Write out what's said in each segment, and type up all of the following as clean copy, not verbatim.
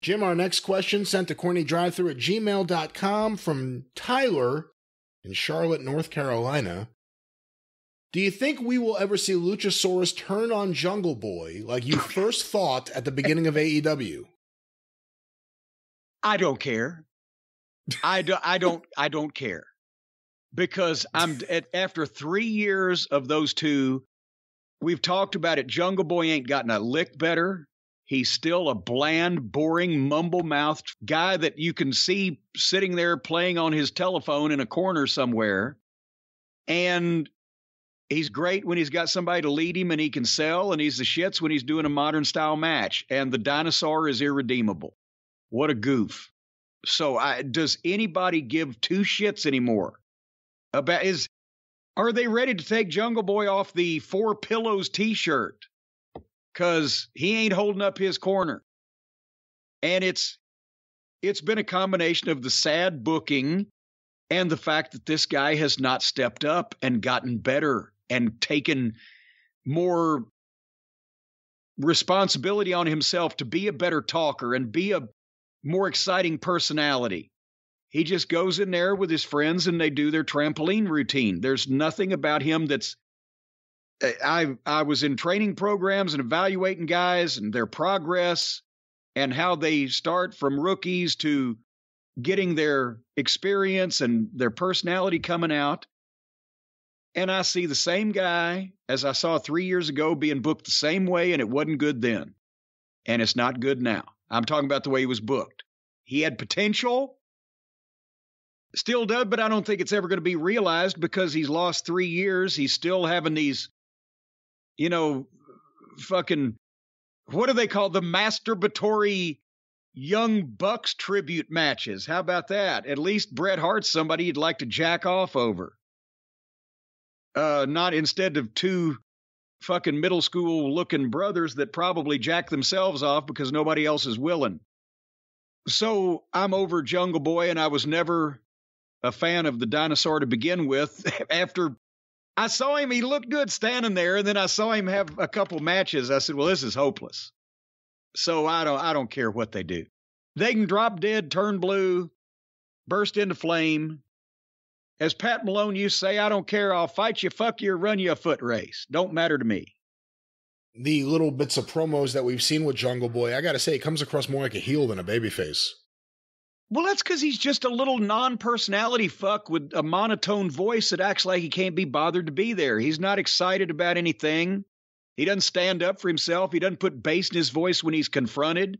Jim, our next question sent to CornyDriveThru@gmail.com from Tyler in Charlotte, North Carolina. Do you think we will ever see Luchasaurus turn on Jungle Boy like you first thought at the beginning of AEW? I don't care. I don't care. Because after 3 years of those two, we've talked about it. Jungle Boy ain't gotten a lick better. He's still a bland, boring, mumble-mouthed guy that you can see sitting there playing on his telephone in a corner somewhere. And he's great when he's got somebody to lead him and he can sell, and he's the shits when he's doing a modern-style match. And the dinosaur is irredeemable. What a goof. So does anybody give two shits anymore? Are they ready to take Jungle Boy off the Four Pillows t-shirt? Because he ain't holding up his corner. And it's been a combination of the sad booking and the fact that this guy has not stepped up and gotten better and taken more responsibility on himself to be a better talker and be a more exciting personality. He just goes in there with his friends and they do their trampoline routine. There's nothing about him that's... I was in training programs and evaluating guys and their progress and how they start from rookies to getting their experience and their personality coming out. And I see the same guy as I saw 3 years ago being booked the same way, and it wasn't good then. And it's not good now. I'm talking about the way he was booked. He had potential. Still does, but I don't think it's ever going to be realized because he's lost 3 years. He's still having these, fucking, what do they call the masturbatory Young Bucks tribute matches? How about that? At least Bret Hart's somebody you'd like to jack off over. Not instead of two fucking middle school looking brothers that probably jack themselves off because nobody else is willing. So I'm over Jungle Boy, and I was never a fan of the dinosaur to begin with. After I saw him, he looked good standing there, and then I saw him have a couple matches. I said, well, this is hopeless. So I don't care what they do. They can drop dead, turn blue, burst into flame. As Pat Malone used to say, I don't care. I'll fight you, fuck you, run you a foot race. Don't matter to me. The little bits of promos that we've seen with Jungle Boy, I gotta say, it comes across more like a heel than a babyface. Well, that's because he's just a little non-personality fuck with a monotone voice that acts like he can't be bothered to be there. He's not excited about anything. He doesn't stand up for himself. He doesn't put bass in his voice when he's confronted.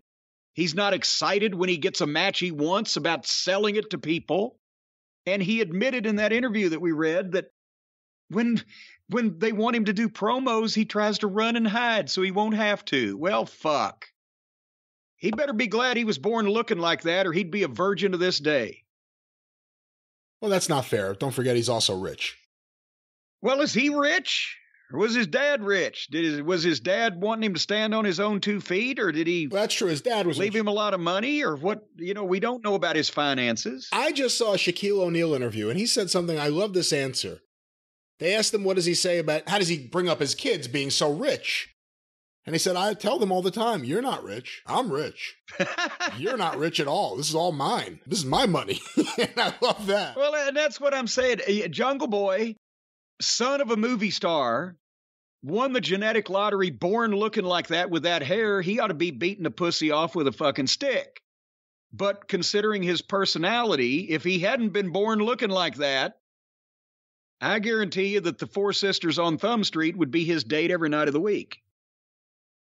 He's not excited when he gets a match he wants about selling it to people. And he admitted in that interview that we read that when they want him to do promos, he tries to run and hide so he won't have to. Well, fuck. He better be glad he was born looking like that, or he'd be a virgin to this day. Well, that's not fair. Don't forget he's also rich. Well, is he rich? Or was his dad rich? Was his dad wanting him to stand on his own 2 feet, or did he... Well, that's true. His dad was leave him a lot of money, or what? We don't know about his finances. I just saw a Shaquille O'Neal interview, and he said something. I love this answer. They asked him, what does he say about, how does he bring up his kids being so rich? And he said, I tell them all the time, you're not rich. I'm rich. You're not rich at all. This is all mine. This is my money. And I love that. Well, and that's what I'm saying. Jungle Boy, son of a movie star, won the genetic lottery, born looking like that with that hair. He ought to be beating a pussy off with a fucking stick. But considering his personality, if he hadn't been born looking like that, I guarantee you that the Four Sisters on Thumb Street would be his date every night of the week.